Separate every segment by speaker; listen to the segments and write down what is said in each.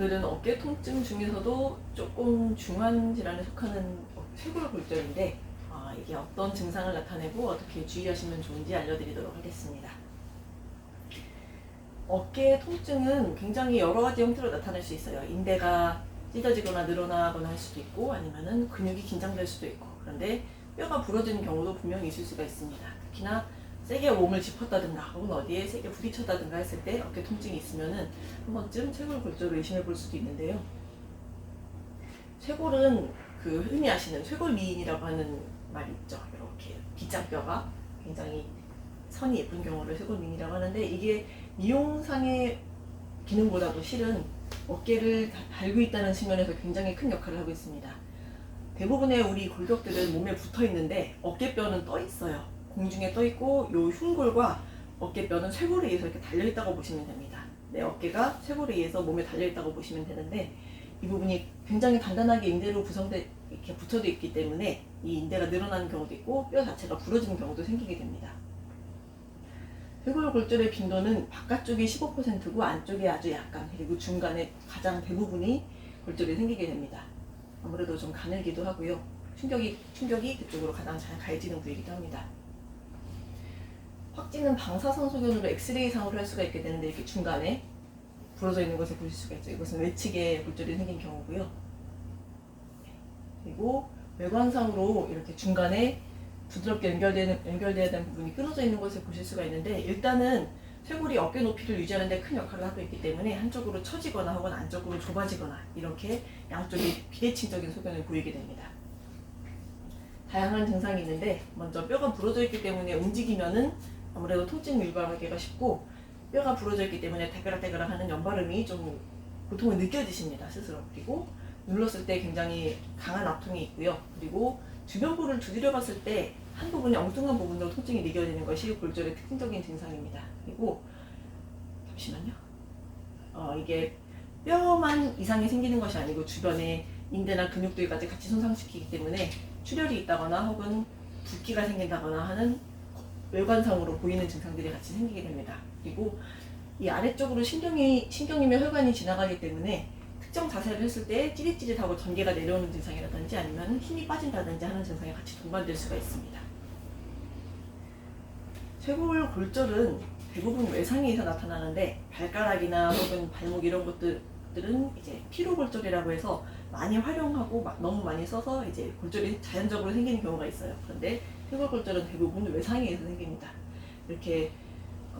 Speaker 1: 오늘은 어깨 통증 중에서도 조금 중한 질환에 속하는 쇄골골절인데 이게 어떤 증상을 나타내고 어떻게 주의하시면 좋은지 알려드리도록 하겠습니다. 어깨 통증은 굉장히 여러 가지 형태로 나타날 수 있어요. 인대가 찢어지거나 늘어나거나 할 수도 있고 아니면은 근육이 긴장될 수도 있고, 그런데 뼈가 부러지는 경우도 분명히 있을 수가 있습니다. 특히나 세게 몸을 짚었다든가 혹은 어디에 세게 부딪혔다든가 했을 때 어깨 통증이 있으면은 한 번쯤 쇄골골절을 의심해 볼 수도 있는데요. 쇄골은 흔히 아시는 쇄골미인이라고 하는 말이 있죠. 이렇게 빗장뼈가 굉장히 선이 예쁜 경우를 쇄골미인이라고 하는데, 이게 미용상의 기능보다도 실은 어깨를 달고 있다는 측면에서 굉장히 큰 역할을 하고 있습니다. 대부분의 우리 골격들은 몸에 붙어 있는데 어깨뼈는 떠 있어요. 공중에 떠 있고 요 흉골과 어깨뼈는 쇄골에 의해서 이렇게 달려 있다고 보시면 됩니다. 내 어깨가 쇄골에 의해서 몸에 달려 있다고 보시면 되는데, 이 부분이 굉장히 단단하게 인대로 구성돼 이렇게 붙어져 있기 때문에 이 인대가 늘어나는 경우도 있고 뼈 자체가 부러지는 경우도 생기게 됩니다. 쇄골골절의 빈도는 바깥쪽이 15%고 안쪽이 아주 약간, 그리고 중간에 가장 대부분이 골절이 생기게 됩니다. 아무래도 좀 가늘기도 하고요. 충격이 그쪽으로 가장 잘 가해지는 부위이기도 합니다. 확진은 방사선소견으로 엑스레이상으로 할 수가 있게 되는데, 이렇게 중간에 부러져 있는 것을 보실 수가 있죠. 이것은 외측에 골절이 생긴 경우고요. 그리고 외관상으로 이렇게 중간에 부드럽게 연결되어야 되는 부분이 끊어져 있는 것을 보실 수가 있는데, 일단은 쇄골이 어깨 높이를 유지하는 데 큰 역할을 하고 있기 때문에 한쪽으로 처지거나 혹은 안쪽으로 좁아지거나 이렇게 양쪽이 비대칭적인 소견을 보이게 됩니다. 다양한 증상이 있는데, 먼저 뼈가 부러져 있기 때문에 움직이면은 아무래도 통증이 유발하기가 쉽고, 뼈가 부러져 있기 때문에 대그락대그락 하는 연발음이 좀 고통을 느껴지십니다, 스스로. 그리고 눌렀을 때 굉장히 강한 아픔이 있고요. 그리고 주변부를 두드려 봤을 때 한 부분이 엉뚱한 부분으로 통증이 느껴지는 것이 골절의 특징적인 증상입니다. 그리고 잠시만요. 이게 뼈만 이상이 생기는 것이 아니고 주변에 인대나 근육들까지 같이 손상시키기 때문에 출혈이 있다거나 혹은 붓기가 생긴다거나 하는 외관상으로 보이는 증상들이 같이 생기게 됩니다. 그리고 이 아래쪽으로 신경이며 혈관이 지나가기 때문에 특정 자세를 했을 때 찌릿찌릿하고 전개가 내려오는 증상이라든지 아니면 힘이 빠진다든지 하는 증상이 같이 동반될 수가 있습니다. 쇄골골절은 대부분 외상에서 나타나는데, 발가락이나 혹은 발목 이런 것들은 이제 피로골절이라고 해서 많이 활용하고 너무 많이 써서 이제 골절이 자연적으로 생기는 경우가 있어요. 그런데 쇄골골절은 대부분 외상에 의해서 생깁니다. 이렇게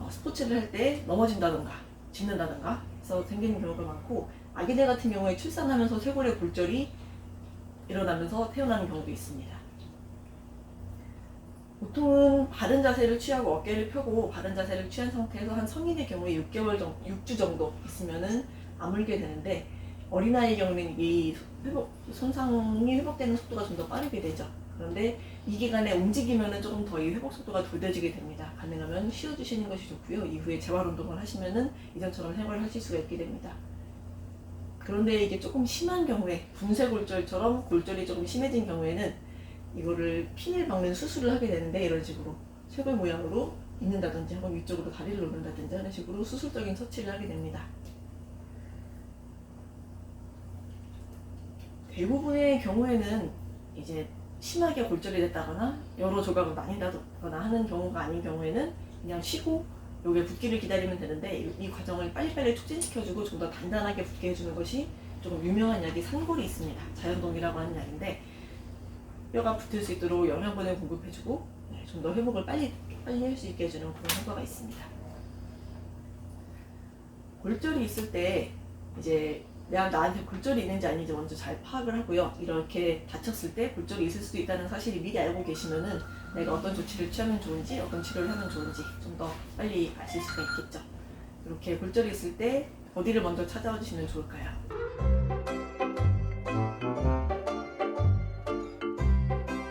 Speaker 1: 스포츠를 할 때 넘어진다던가 짚는다던가 해서 생기는 경우가 많고, 아기들 같은 경우에 출산하면서 쇄골의 골절이 일어나면서 태어나는 경우도 있습니다. 보통은 바른 자세를 취하고 어깨를 펴고 바른 자세를 취한 상태에서 한 성인의 경우에 6주 정도 있으면은 아물게 되는데, 어린아이의 경우는 이 손상이 회복되는 속도가 좀 더 빠르게 되죠. 그런데 이 기간에 움직이면은 조금 더 이 회복 속도가 더뎌지게 됩니다. 가능하면 쉬어주시는 것이 좋고요. 이후에 재활 운동을 하시면은 이전처럼 생활을 하실 수가 있게 됩니다. 그런데 이게 조금 심한 경우에, 분쇄골절처럼 골절이 조금 심해진 경우에는 이거를 핀을 박는 수술을 하게 되는데, 이런 식으로 쇄골 모양으로 있는다든지 혹은 위쪽으로 다리를 놓는다든지 하는 식으로 수술적인 처치를 하게 됩니다. 대부분의 경우에는 이제 심하게 골절이 됐다거나 여러 조각을 나뉜다거나 하는 경우가 아닌 경우에는 그냥 쉬고 요게 붓기를 기다리면 되는데, 이 과정을 빨리빨리 촉진시켜주고 좀 더 단단하게 붓게 해주는 것이 조금 유명한 약이 산골이 있습니다. 자연동이라고 하는 약인데, 뼈가 붙을 수 있도록 영양분을 공급해주고 좀 더 회복을 빨리 할 수 있게 해주는 그런 효과가 있습니다. 골절이 있을 때 이제 나한테 골절이 있는지 아닌지 먼저 잘 파악을 하고요. 이렇게 다쳤을 때 골절이 있을 수도 있다는 사실을 미리 알고 계시면은 내가 어떤 조치를 취하면 좋은지, 어떤 치료를 하면 좋은지 좀 더 빨리 아실 수가 있겠죠. 이렇게 골절이 있을 때 어디를 먼저 찾아와 주시면 좋을까요?